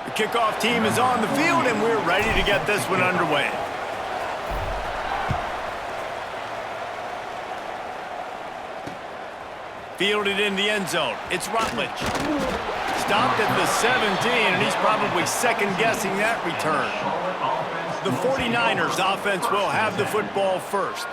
The kickoff team is on the field, and we're ready to get this one underway. Fielded in the end zone. It's Rutledge. Stopped at the 17, and he's probably second-guessing that return. The 49ers offense will have the football first.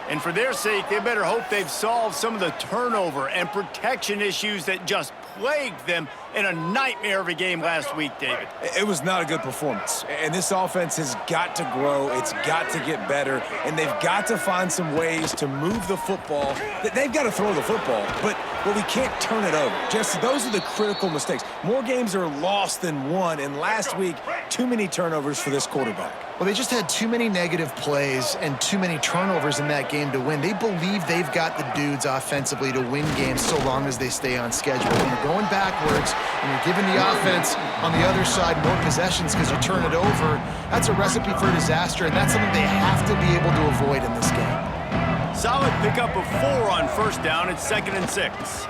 And for their sake, they better hope they've solved some of the turnover and protection issues that just plagued them in a nightmare of a game last week, David. It was not a good performance. And this offense has got to grow. It's got to get better. And they've got to find some ways to move the football. They've got to throw the football, but we can't turn it over. Just those are the critical mistakes. More games are lost than won. And last week, too many turnovers for this quarterback. Well, they just had too many negative plays and too many turnovers in that game to win. They believe they've got the dudes offensively to win games so long as they stay on schedule. When you're going backwards and you're giving the offense on the other side more possessions because you turn it over, that's a recipe for disaster, and that's something they have to be able to avoid in this game. Solid pickup of 4 on first down. It's 2nd and 6.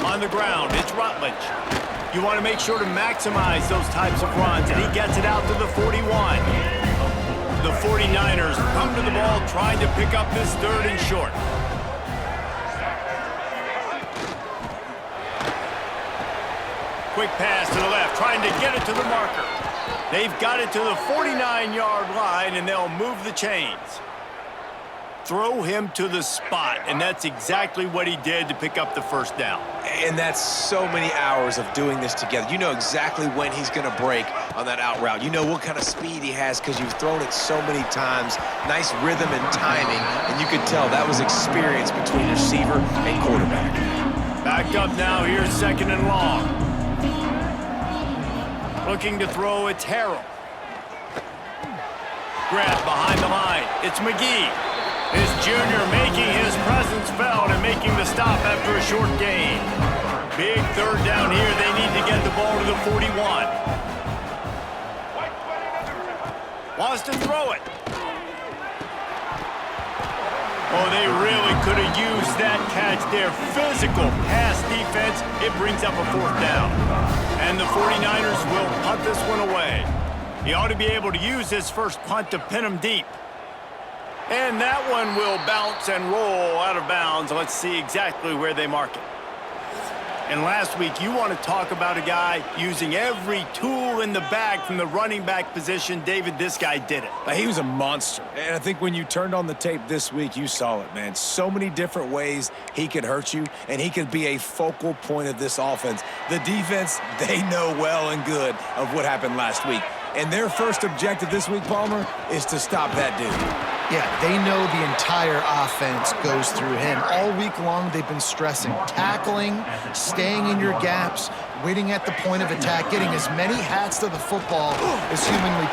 On the ground, it's Rutledge. You want to make sure to maximize those types of runs, and he gets it out to the 41. The 49ers come to the ball trying to pick up this 3rd and short. Quick pass to the left, trying to get it to the marker. They've got it to the 49-yard line, and they'll move the chains. Throw him to the spot, and that's exactly what he did to pick up the first down. And that's so many hours of doing this together. You know exactly when he's going to break on that out route. You know what kind of speed he has because you've thrown it so many times. Nice rhythm and timing, and you could tell that was experience between receiver and quarterback. Backed up now, here's 2nd and long. Looking to throw, it's Harrell. Grab behind the line, it's McGee. His junior making his presence felt and making the stop after a short gain. Big 3rd down here. They need to get the ball to the 41. Wants to throw it. Oh, they really could have used that catch there. Physical pass defense. It brings up a 4th down. And the 49ers will punt this one away. He ought to be able to use his first punt to pin him deep. And that one will bounce and roll out of bounds. Let's see exactly where they mark it. And last week, you want to talk about a guy using every tool in the bag from the running back position. David, this guy did it. He was a monster. And I think when you turned on the tape this week, you saw it, man. So many different ways he could hurt you, and he could be a focal point of this offense. The defense, they know well and good of what happened last week. And their first objective this week, Palmer, is to stop that dude. Yeah, they know the entire offense goes through him. All week long, they've been stressing tackling, staying in your gaps, waiting at the point of attack, getting as many hats to the football as humanly.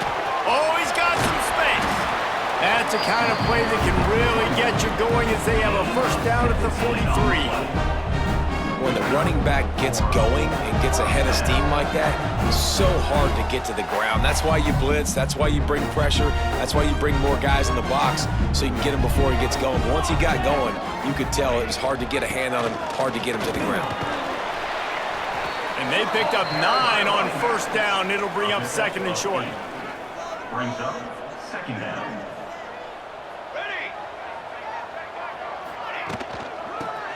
Oh, he's got some space. That's the kind of play that can really get you going as they have a first down at the 43. When the running back gets going and gets ahead of steam like that, it's so hard to get to the ground. That's why you blitz. That's why you bring pressure. That's why you bring more guys in the box so you can get him before he gets going. But once he got going, you could tell it was hard to get a hand on him, hard to get him to the ground. And they picked up 9 on first down. It'll bring up 2nd and short. Brings up 2nd down.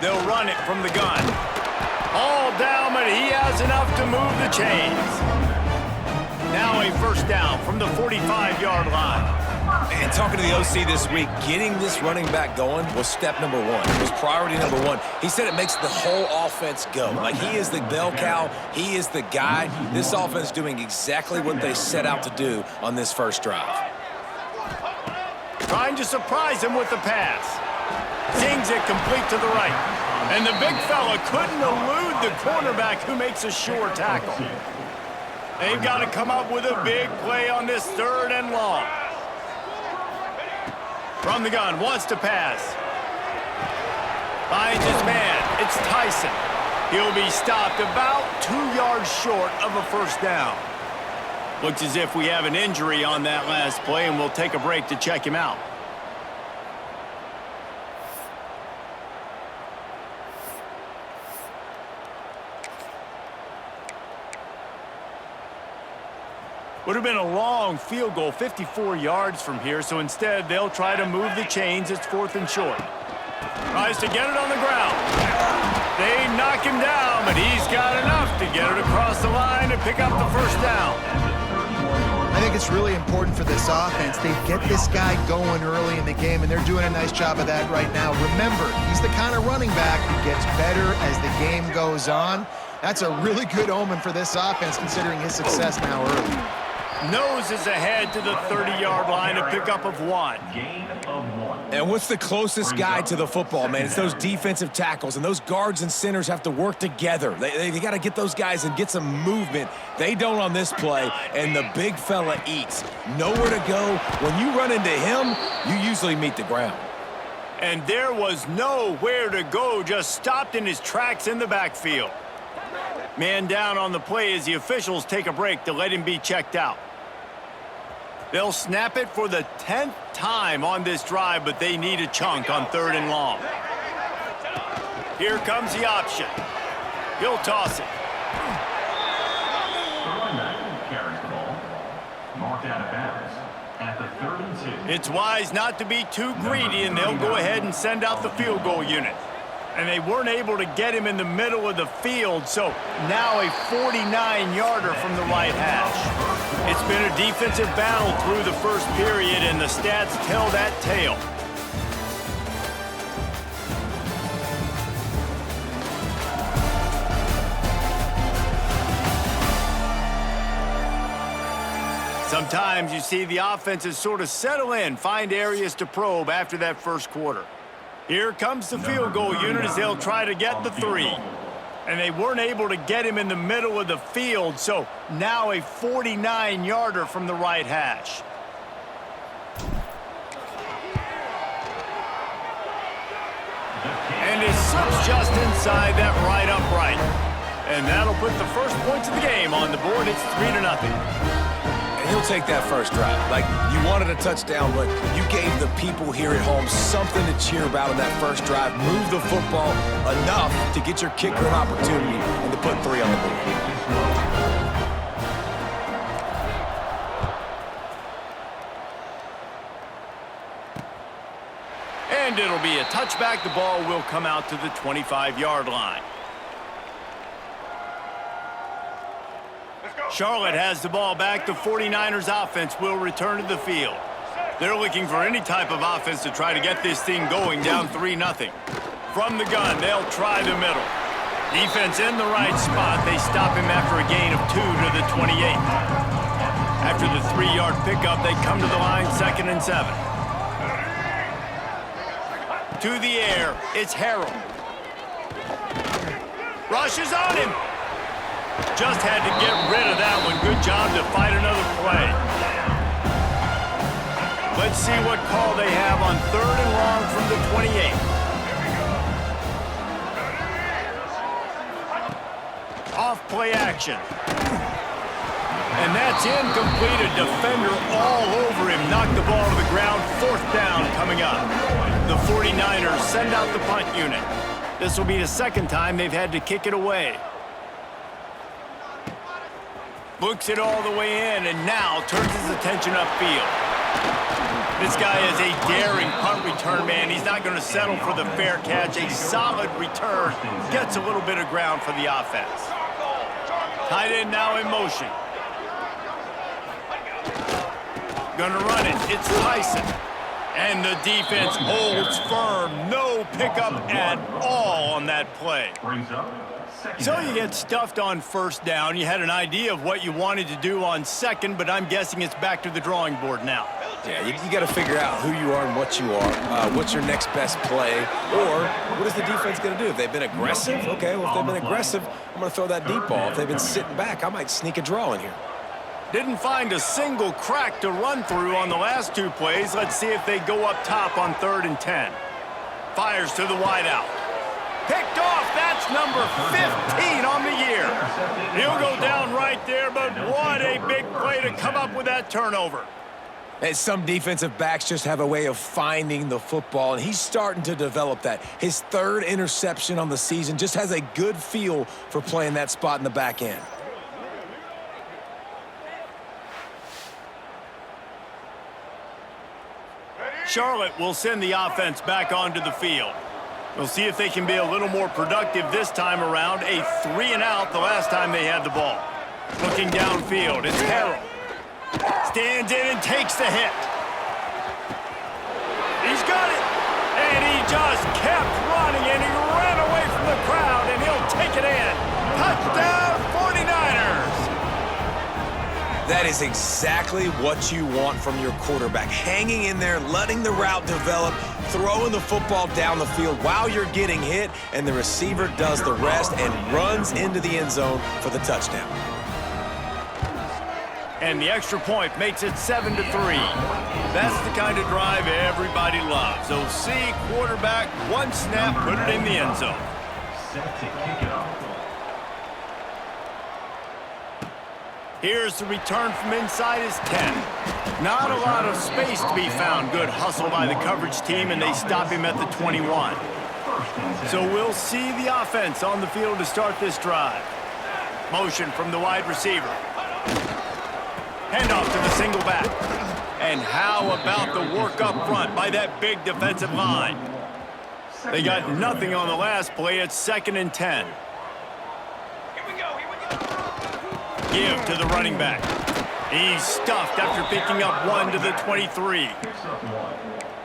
They'll run it from the gun. All down, but he has enough to move the chains. Now a first down from the 45-yard line. And talking to the OC this week, getting this running back going was step number 1. It was priority number 1. He said it makes the whole offense go. Like, he is the bell cow. He is the guy. This offense doing exactly what they set out to do on this first drive. Trying to surprise him with the pass. Zings it complete to the right. And the big fella couldn't elude the cornerback who makes a sure tackle. They've got to come up with a big play on this 3rd and long. From the gun, wants to pass. Finds his man. It's Tyson. He'll be stopped about 2 yards short of a first down. Looks as if we have an injury on that last play, and we'll take a break to check him out. Would have been a long field goal, 54 yards from here, so instead they'll try to move the chains. It's 4th and short. Tries to get it on the ground. They knock him down, but he's got enough to get it across the line and pick up the first down. I think it's really important for this offense. They get this guy going early in the game, and they're doing a nice job of that right now. Remember, he's the kind of running back who gets better as the game goes on. That's a really good omen for this offense, considering his success now early. Noses ahead to the 30-yard line, a pickup of 1. Gain of 1. And what's the closest guy to the football, man? It's those defensive tackles, and those guards and centers have to work together. They got to get those guys and get some movement. They don't on this play, and the big fella eats. Nowhere to go. When you run into him, you usually meet the ground. And there was nowhere to go, just stopped in his tracks in the backfield. Man down on the play as the officials take a break to let him be checked out. They'll snap it for the 10th time on this drive, but they need a chunk on 3rd and long. Here comes the option. He'll toss it. The running back carries the ball. Marked out of bounds at the 3rd and 2. It's wise not to be too greedy, and they'll go ahead and send out the field goal unit. And they weren't able to get him in the middle of the field, so now a 49-yarder from the right hash. It's been a defensive battle through the first period, and the stats tell that tale. Sometimes you see the offenses sort of settle in, find areas to probe after that first quarter. Here comes the field goal unit as they'll try to get the 3. And they weren't able to get him in the middle of the field, so now a 49-yarder from the right hash. And it slips just inside that right upright. And that'll put the first points of the game on the board. It's 3-0. And he'll take that first drive. Like, you wanted a touchdown, but you gave the people here at home something to cheer about in that first drive. Move the football enough to get your kicker an opportunity and to put 3 on the board. And it'll be a touchback. The ball will come out to the 25-yard line. Charlotte has the ball back. The 49ers offense will return to the field. They're looking for any type of offense to try to get this thing going, down 3-0. From the gun, they'll try the middle. Defense in the right spot. They stop him after a gain of 2 to the 28. After the 3-yard pickup, they come to the line, 2nd and 7. To the air, it's Harrell. Rushes on him. Just had to get rid of that one. Good job to fight another play. Let's see what call they have on 3rd and long from the 28. Off play action. And that's incomplete. A defender all over him. Knocked the ball to the ground. 4th down coming up. The 49ers send out the punt unit. This will be the 2nd time they've had to kick it away. Looks it all the way in, and now turns his attention upfield. This guy is a daring punt return man. He's not going to settle for the fair catch. A solid return. Gets a little bit of ground for the offense. Tight end now in motion. Gonna run it. It's Tyson. And the defense holds firm. No pickup at all on that play. Brings up So you get stuffed on 1st down. You had an idea of what you wanted to do on 2nd, but I'm guessing it's back to the drawing board now. Yeah, you got to figure out who you are and what you are. What's your next best play? Or what is the defense going to do? If they've been aggressive, okay, well, if they've been aggressive, I'm going to throw that deep ball. If they've been sitting back, I might sneak a draw in here. Didn't find a single crack to run through on the last 2 plays. Let's see if they go up top on 3rd and 10. Fires to the wideout. Picked off. That's number 15 on the year. He'll go down right there, but what a big play to come up with that turnover. And some defensive backs just have a way of finding the football, and he's starting to develop that. His 3rd interception on the season, just has a good feel for playing that spot in the back end. Charlotte will send the offense back onto the field. We'll see if they can be a little more productive this time around. A 3-and-out the last time they had the ball. Looking downfield, it's Harrell. Stands in and takes the hit. He's got it. And he just kept running, and he ran away from the crowd, and he'll take it in. Touchdown, 49ers. That is exactly what you want from your quarterback. Hanging in there, letting the route develop, throwing the football down the field while you're getting hit, and the receiver does the rest and runs into the end zone for the touchdown. And the extra point makes it 7-3. That's the kind of drive everybody loves. OC, quarterback, one snap, put it in the end zone. Set to kick it off. Here's the return from inside his 10. Not a lot of space to be found. Good hustle by the coverage team, and they stop him at the 21. So we'll see the offense on the field to start this drive. Motion from the wide receiver. Handoff to the single back. And how about the work up front by that big defensive line? They got nothing on the last play. It's 2nd and 10. Give to the running back. He's stuffed after picking up 1 to the 23.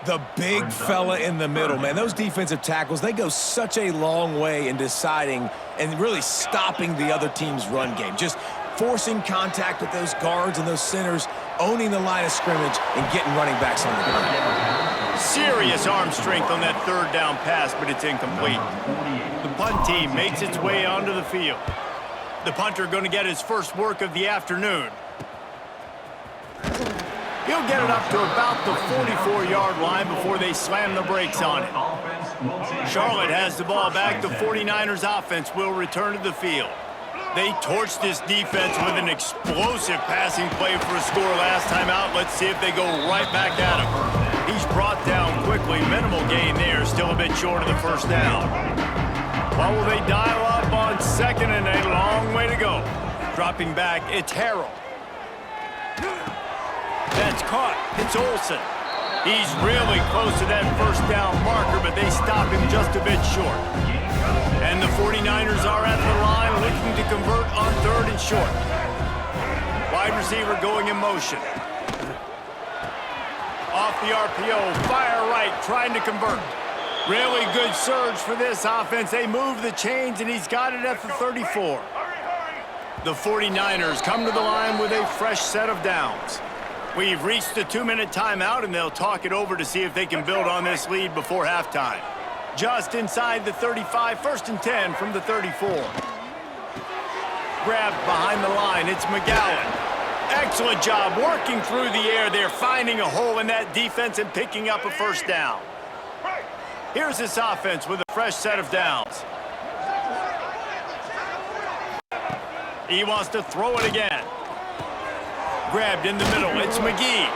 The big fella in the middle, man. Those defensive tackles, they go such a long way in deciding and really stopping the other team's run game. Just forcing contact with those guards and those centers, owning the line of scrimmage, and getting running backs on the ground. Serious arm strength on that 3rd down pass, but it's incomplete. The punt team makes its way onto the field. The punter going to get his first work of the afternoon. He'll get it up to about the 44-yard line before they slam the brakes on it. Charlotte has the ball back. The 49ers offense will return to the field. They torched this defense with an explosive passing play for a score last time out. Let's see if they go right back at him. He's brought down quickly. Minimal gain there. Still a bit short of the first down. What will they dial up on 2nd and a long way to go? Dropping back, it's Harrell. That's caught. It's Olsen. He's really close to that first down marker, but they stop him just a bit short. And the 49ers are at the line looking to convert on 3rd and short. Wide receiver going in motion. Off the RPO, fire right, trying to convert. Really good surge for this offense. They move the chains, and he's got it at the 34. The 49ers come to the line with a fresh set of downs. We've reached the 2-minute timeout, and they'll talk it over to see if they can build on this lead before halftime. Just inside the 35, 1st and 10 from the 34. Grabbed behind the line, it's McGowan. Excellent job working through the air there, finding a hole in that defense and picking up a first down. Here's this offense with a fresh set of downs. He wants to throw it again. Grabbed in the middle, it's McGee.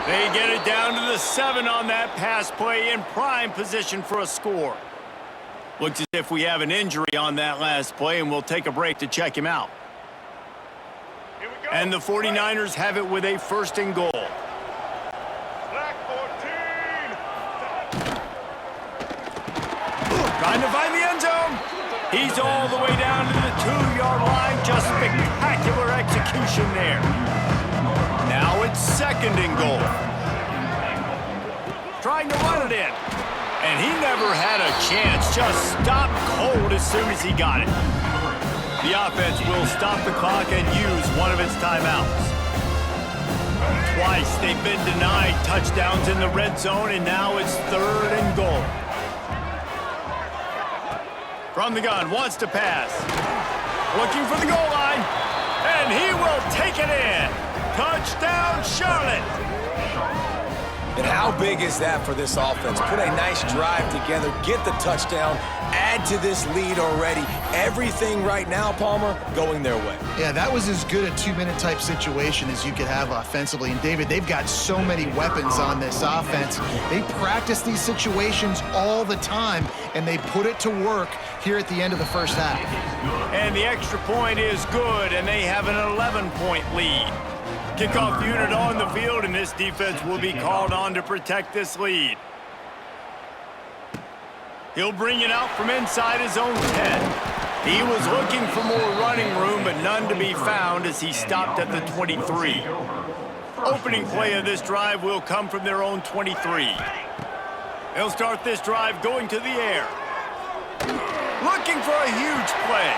They get it down to the 7 on that pass play in prime position for a score. Looks as if we have an injury on that last play, and we'll take a break to check him out. And the 49ers have it with a 1st and goal. Trying to find the end zone. He's all the way down to the 2-yard line. Just spectacular execution there. Now it's 2nd and goal. Trying to run it in. And he never had a chance. Just stopped cold as soon as he got it. The offense will stop the clock and use one of its timeouts. Twice they've been denied touchdowns in the red zone, and now it's 3rd and goal. From the gun, wants to pass. Looking for the goal line. And he will take it in. Touchdown, Charlotte. And how big is that for this offense? Put a nice drive together, get the touchdown, add to this lead already. Everything right now, Palmer, going their way. Yeah, that was as good a 2-minute type situation as you could have offensively. And David, they've got so many weapons on this offense. They practice these situations all the time, and they put it to work here at the end of the first half. And the extra point is good, and they have an 11-point lead. Kickoff unit on the field, and this defense will be called on to protect this lead. He'll bring it out from inside his own 10. He was looking for more running room, but none to be found as he stopped at the 23. Opening play of this drive will come from their own 23. They'll start this drive going to the air. Looking for a huge play.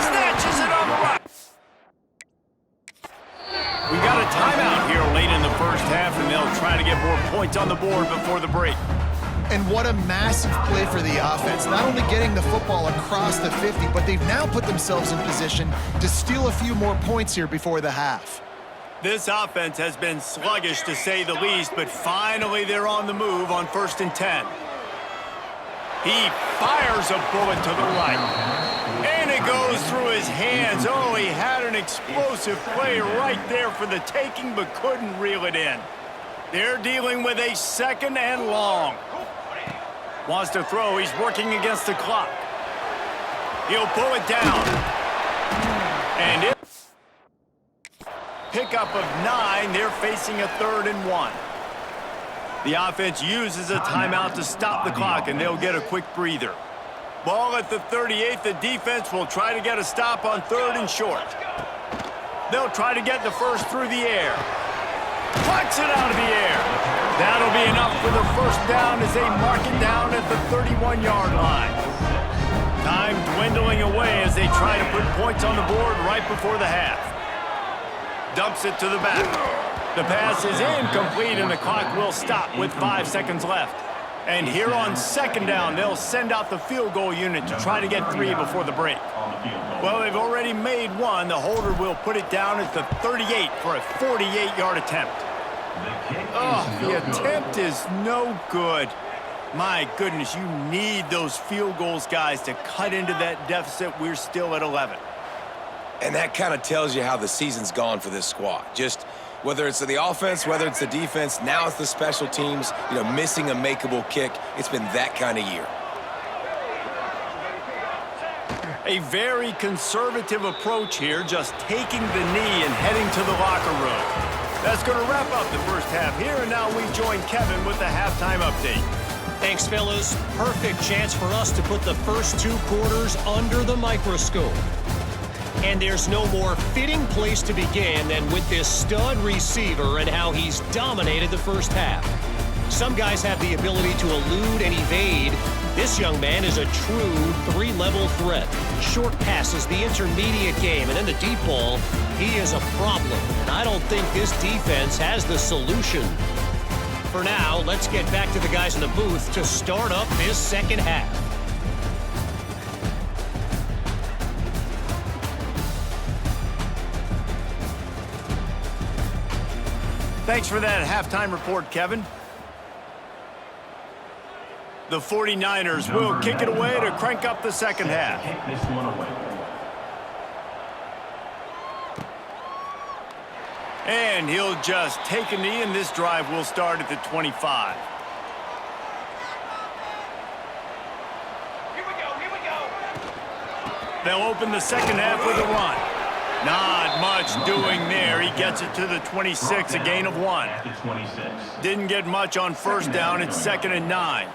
Snatches it on the right. We got a timeout here late in the first half, and they'll try to get more points on the board before the break. And what a massive play for the offense. Not only getting the football across the 50, but they've now put themselves in position to steal a few more points here before the half. This offense has been sluggish to say the least, but finally they're on the move on 1st and 10. He fires a bullet to the right. And it goes through his hands. Oh, he had an explosive play right there for the taking, but couldn't reel it in. They're dealing with a 2nd and long. Wants to throw. He's working against the clock. He'll pull it down. And it... Pickup of 9. They're facing a 3rd and 1. The offense uses a timeout to stop the clock, and they'll get a quick breather. Ball at the 38. The defense will try to get a stop on 3rd and short. They'll try to get the first through the air. Plucks it out of the air. That'll be enough for the first down as they mark it down at the 31-yard line. Time dwindling away as they try to put points on the board right before the half. Dumps it to the back. The pass is incomplete, and the clock will stop with 5 seconds left. And here on 2nd down, they'll send out the field goal unit to try to get 3 before the break. Well, they've already made 1. The holder will put it down at the 38 for a 48-yard attempt. Oh, the attempt is no good. My goodness, you need those field goals, guys, to cut into that deficit. We're still at 11. And that kind of tells you how the season's gone for this squad. Just whether it's the offense, whether it's the defense, now it's the special teams, missing a makeable kick. It's been that kind of year. A very conservative approach here, just taking the knee and heading to the locker room. That's going to wrap up the first half here, and now we join Kevin with the halftime update. Thanks, fellas. Perfect chance for us to put the first 2 quarters under the microscope. And there's no more fitting place to begin than with this stud receiver and how he's dominated the first half. Some guys have the ability to elude and evade. This young man is a true 3-level threat. Short passes, the intermediate game, and then the deep ball, he is a problem. And I don't think this defense has the solution. For now, let's get back to the guys in the booth to start up this second half. Thanks for that halftime report, Kevin. The 49ers will kick it away to crank up the second half. Kick this one away. And he'll just take a knee, and this drive will start at the 25. Here we go. They'll open the second half with a run. Not much doing there. He gets it to the 26, a gain of 1. At the 26. Didn't get much on first down. It's 2nd and 9.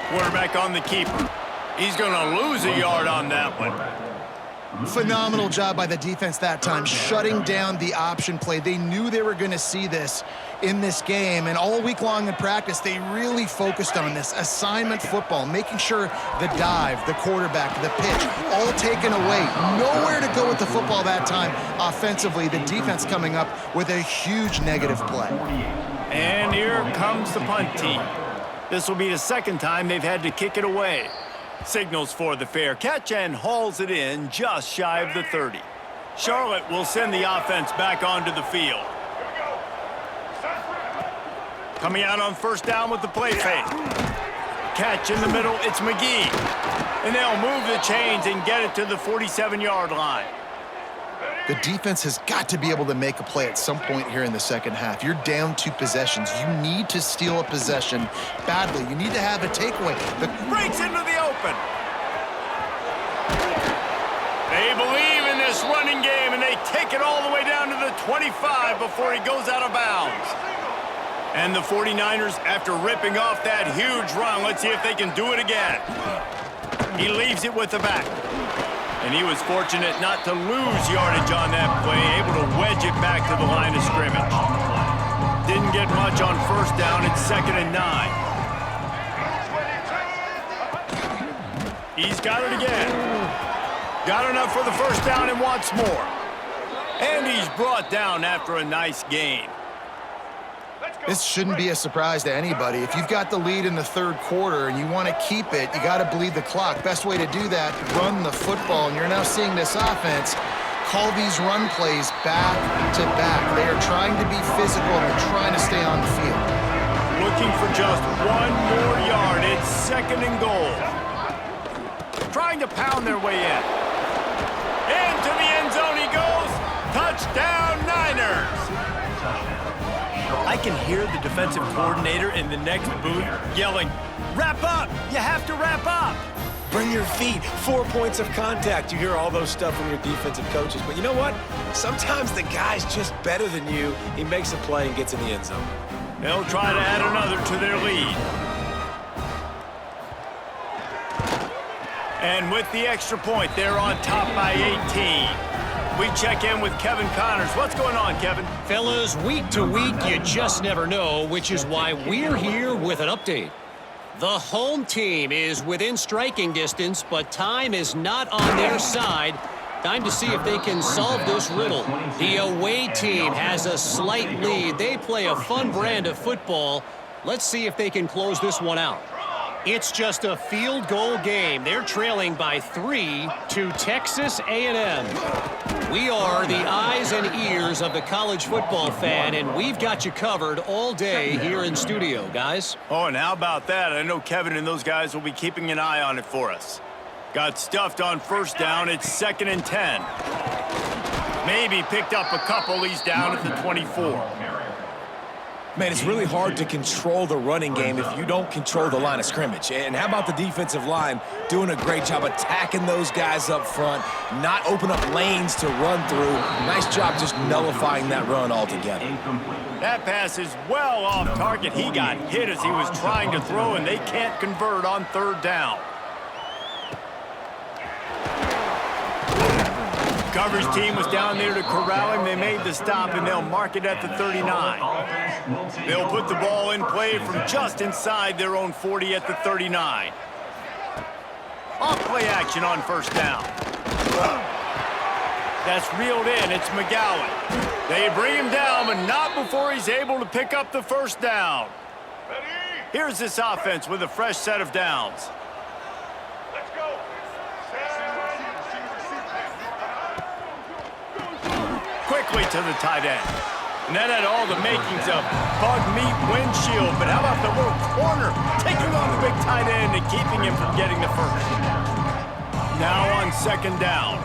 Quarterback on the keeper. He's going to lose a yard on that one. Phenomenal job by the defense that time, shutting down the option play. They knew they were going to see this in this game, and all week long in practice, they really focused on this assignment football, making sure the dive, the quarterback, the pitch, all taken away. Nowhere to go with the football that time offensively. The defense coming up with a huge negative play. And here comes the punt team. This will be the 2nd time they've had to kick it away. Signals for the fair catch and hauls it in just shy of the 30. Charlotte will send the offense back onto the field. Coming out on first down with the play fake. Catch in the middle, it's McGee. And they'll move the chains and get it to the 47-yard line. The defense has got to be able to make a play at some point here in the second half. You're down 2 possessions. You need to steal a possession badly. You need to have a takeaway. Breaks into the open. They believe in this this running game, and they take it all the way down to the 25 before he goes out of bounds. And the 49ers, after ripping off that huge run, let's see if they can do it again. He leaves it with the back. And he was fortunate not to lose yardage on that play, able to wedge it back to the line of scrimmage. Didn't get much on first down. It's 2nd and 9. He's got it again. Got enough for the first down and wants more. And he's brought down after a nice gain. This shouldn't be a surprise to anybody. If you've got the lead in the third quarter and you want to keep it, you got to bleed the clock. Best way to do that, run the football. And you're now seeing this offense call these run plays back to back. They are trying to be physical and they're trying to stay on the field. Looking for just one more yard. It's 2nd and goal. Trying to pound their way in. Into the end zone he goes. Touchdown, Niners. I can hear the defensive coordinator in the next booth yelling, "Wrap up! You have to wrap up!" Bring your feet. 4 points of contact. You hear all those stuff from your defensive coaches. But you know what? Sometimes the guy's just better than you. He makes a play and gets in the end zone. They'll try to add another to their lead. And with the extra point, they're on top by 18. We check in with Kevin Connors. What's going on, Kevin? Fellas, week to week, you just never know, which is why we're here with an update. The home team is within striking distance, but time is not on their side. Time to see if they can solve this riddle. The away team has a slight lead. They play a fun brand of football. Let's see if they can close this one out. It's just a field goal game. They're trailing by 3 to Texas A&M. We are the eyes and ears of the college football fan, and we've got you covered all day here in studio, guys. Oh, and how about that? I know Kevin and those guys will be keeping an eye on it for us. Got stuffed on first down. It's 2nd and 10. Maybe picked up a couple. He's down at the 24. Man, it's really hard to control the running game if you don't control the line of scrimmage. And how about the defensive line doing a great job attacking those guys up front, not open up lanes to run through. Nice job just nullifying that run altogether. That pass is well off target. He got hit as he was trying to throw, and they can't convert on 3rd down. Coverage team was down there to corral him. They made the stop, and they'll mark it at the 39. They'll put the ball in play from just inside their own 40 at the 39. Off-play action on first down. That's reeled in. It's McGowan. They bring him down, but not before he's able to pick up the first down. Here's this offense with a fresh set of downs. Quickly to the tight end. And that had all the makings of bug meat windshield. But how about the little corner taking on the big tight end and keeping him from getting the first? Now on 2nd down.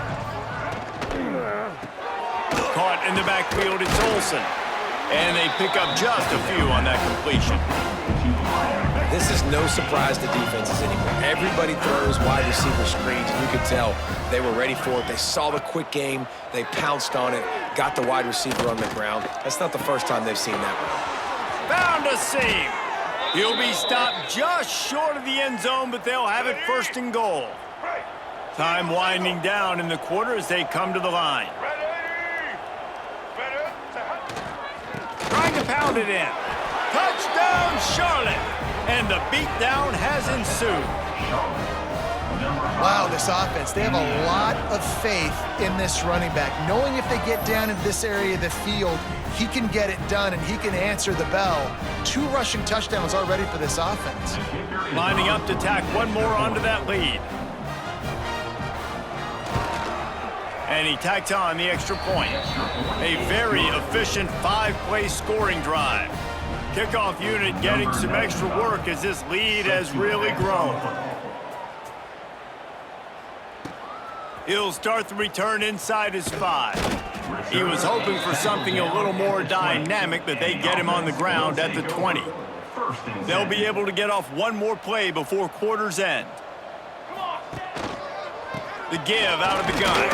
Caught in the backfield, it's Olsen. And they pick up just a few on that completion. This is no surprise to defenses anymore. Everybody throws wide receiver screens, and you could tell they were ready for it. They saw the quick game. They pounced on it, got the wide receiver on the ground. That's not the first time they've seen that one. Found a seam. He'll be stopped just short of the end zone, but they'll have it 1st and goal. Time winding down in the quarter as they come to the line. Trying to pound it in. Touchdown, Charlotte. And the beatdown has ensued. Wow, this offense, they have a lot of faith in this running back, knowing if they get down into this area of the field, he can get it done and he can answer the bell. 2 rushing touchdowns already for this offense. Lining up to tack one more onto that lead. And he tacked on the extra point. A very efficient 5-play scoring drive. Kickoff unit getting some extra work as this lead has really grown. He'll start the return inside his 5. He was hoping for something a little more dynamic, but they get him on the ground at the 20. They'll be able to get off one more play before quarter's end. The give out of the gun.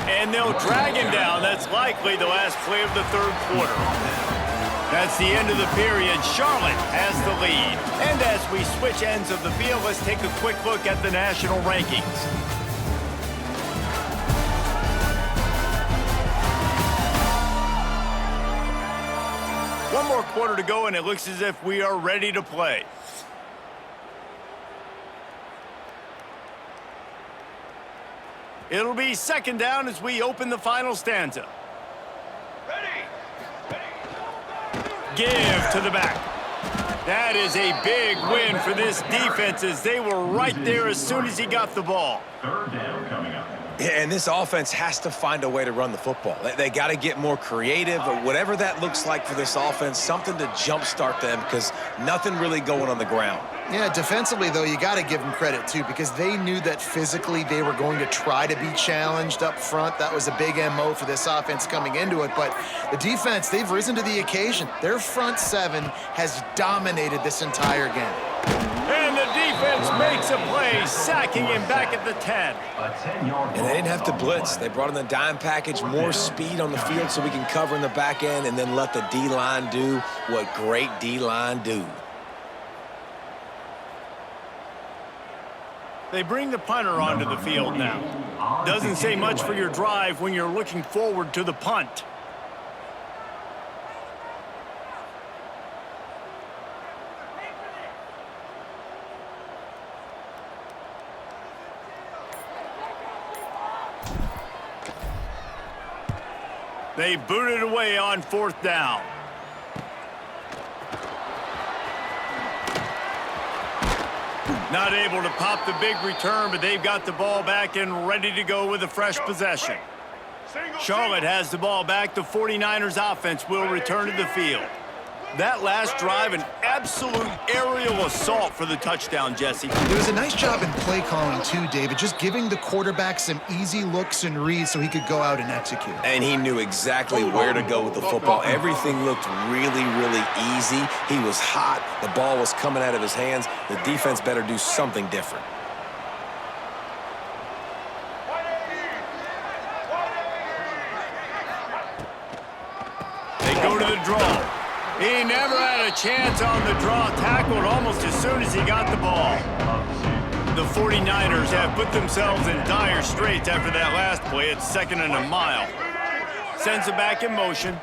And they'll drag him down. That's likely the last play of the third quarter. That's the end of the period. Charlotte has the lead. And as we switch ends of the field, let's take a quick look at the national rankings. One more quarter to go, and it looks as if we are ready to play. It'll be second down as we open the final stanza. Give to the back. That is a big win for this defense as they were right there as soon as he got the ball. Third down coming up. Yeah, and this offense has to find a way to run the football. They got to get more creative, or whatever that looks like for this offense, something to jumpstart them because nothing really going on the ground. Yeah, defensively, though, you got to give them credit, too, because they knew that physically they were going to try to be challenged up front. That was a big MO for this offense coming into it. But the defense, they've risen to the occasion. Their front seven has dominated this entire game. And the defense makes a play, sacking him back at the 10. A 10-yard And they didn't have to blitz. They brought in the dime package, more speed on the field so we can cover in the back end and then let the D-line do what great D-line do. They bring the punter onto the field now. Doesn't say much for your drive when you're looking forward to the punt. They boot it away on fourth down. Not able to pop the big return, but they've got the ball back and ready to go with a fresh possession. Charlotte has the ball back. The 49ers offense will return to the field. That last drive, an absolute aerial assault for the touchdown, Jesse. There was a nice job in play calling, too, David, just giving the quarterback some easy looks and reads so he could go out and execute. And he knew exactly where to go with the football. Everything looked really, really easy. He was hot. The ball was coming out of his hands. The defense better do something different. They go to the draw. He never had a chance on the draw, tackled almost as soon as he got the ball. The 49ers have put themselves in dire straits after that last play. It's second and a mile. Sends it back in motion.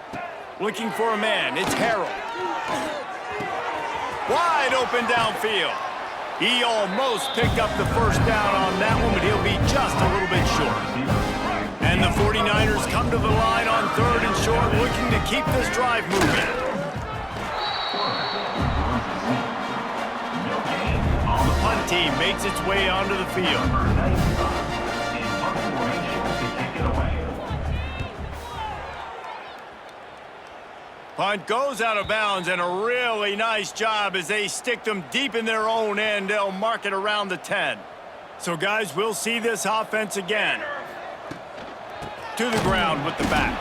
Looking for a man. It's Harrell. Wide open downfield. He almost picked up the first down on that one, but he'll be just a little bit short. And the 49ers come to the line on third and short, looking to keep this drive moving. The punt team makes its way onto the field. Punt goes out of bounds, and a really nice job as they stick them deep in their own end. They'll mark it around the 10. So, guys, we'll see this offense again. To the ground with the back.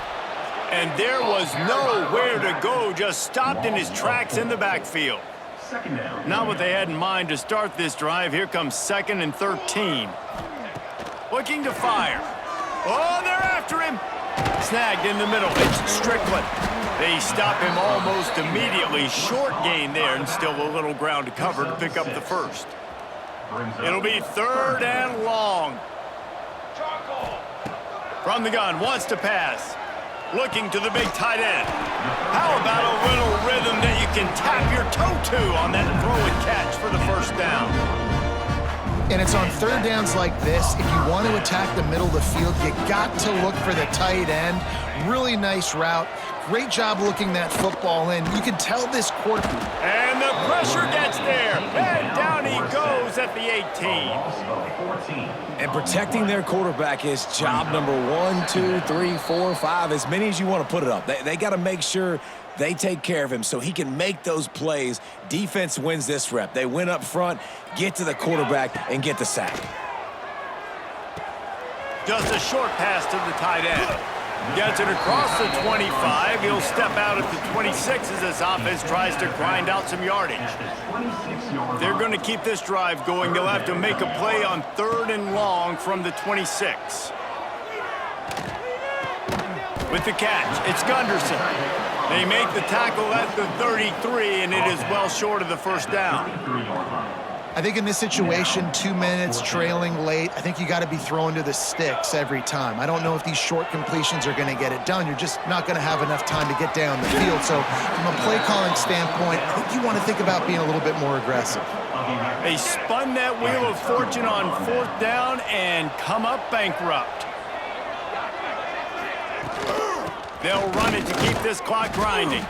And there was nowhere to go, just stopped in his tracks in the backfield. Not what they had in mind to start this drive. Here comes 2nd and 13. Looking to fire. Oh, they're after him. Snagged in the middle. It's Strickland. They stop him almost immediately. Short gain there, and still a little ground to cover to pick up the first. It'll be 3rd and long. From the gun, wants to pass. Looking to the big tight end. How about a little rhythm that you can tap your toe to on that throw and catch for the first down? And it's on third downs like this. If you want to attack the middle of the field, you got to look for the tight end. Really nice route. Great job looking that football in. You can tell this quarter. And the pressure gets there. And down he goes at the 18. And protecting their quarterback is job number 1, 2, 3, 4, 5, as many as you want to put it up. They got to make sure they take care of him so he can make those plays. Defense wins this rep. They win up front, get to the quarterback, and get the sack. Just a short pass to the tight end. Gets it across the 25. He'll step out at the 26 as this offense tries to grind out some yardage. They're going to keep this drive going. They'll have to make a play on 3rd and long from the 26. With the catch, it's Gunderson. They make the tackle at the 33, and it is well short of the first down. I think in this situation, 2 minutes, trailing late, I think you got to be throwing to the sticks every time. I don't know if these short completions are going to get it done. You're just not going to have enough time to get down the field. So from a play calling standpoint, I think you want to think about being a little bit more aggressive. They spun that wheel of fortune on 4th down and come up bankrupt. They'll run it to keep this clock grinding.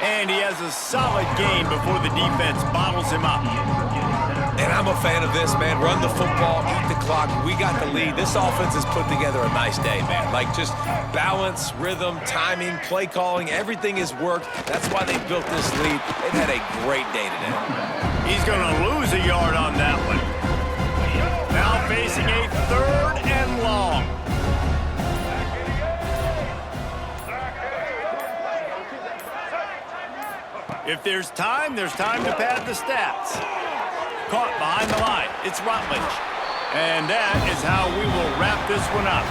And he has a solid gain before the defense bottles him up. And I'm a fan of this, man. Run the football, eat the clock. We got the lead. This offense has put together a nice day, man. Like, just balance, rhythm, timing, play calling, everything has worked. That's why they built this lead. They've had a great day today. He's going to lose a yard on that one. Now facing a 3rd and long. If there's time to pad the stats. Caught behind the line. It's Rutledge. And that is how we will wrap this one up.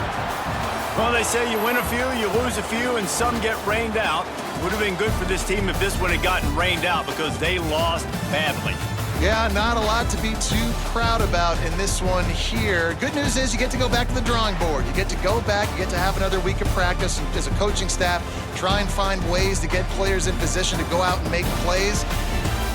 Well, they say you win a few, you lose a few, and some get rained out. Would have been good for this team if this one had gotten rained out because they lost badly. Yeah, not a lot to be too proud about in this one here. Good news is you get to go back to the drawing board. You get to go back, you get to have another week of practice as a coaching staff, try and find ways to get players in position to go out and make plays.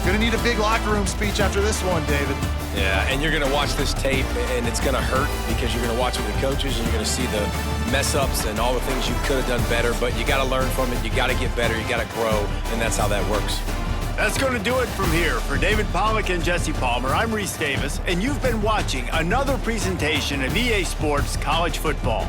Going to need a big locker room speech after this one, David. Yeah, and you're going to watch this tape, and it's going to hurt because you're going to watch it with the coaches, and you're going to see the mess-ups and all the things you could have done better, but you got to learn from it. You got to get better. You got to grow, and that's how that works. That's going to do it from here. For David Pollack and Jesse Palmer, I'm Reese Davis, and you've been watching another presentation of EA Sports College Football.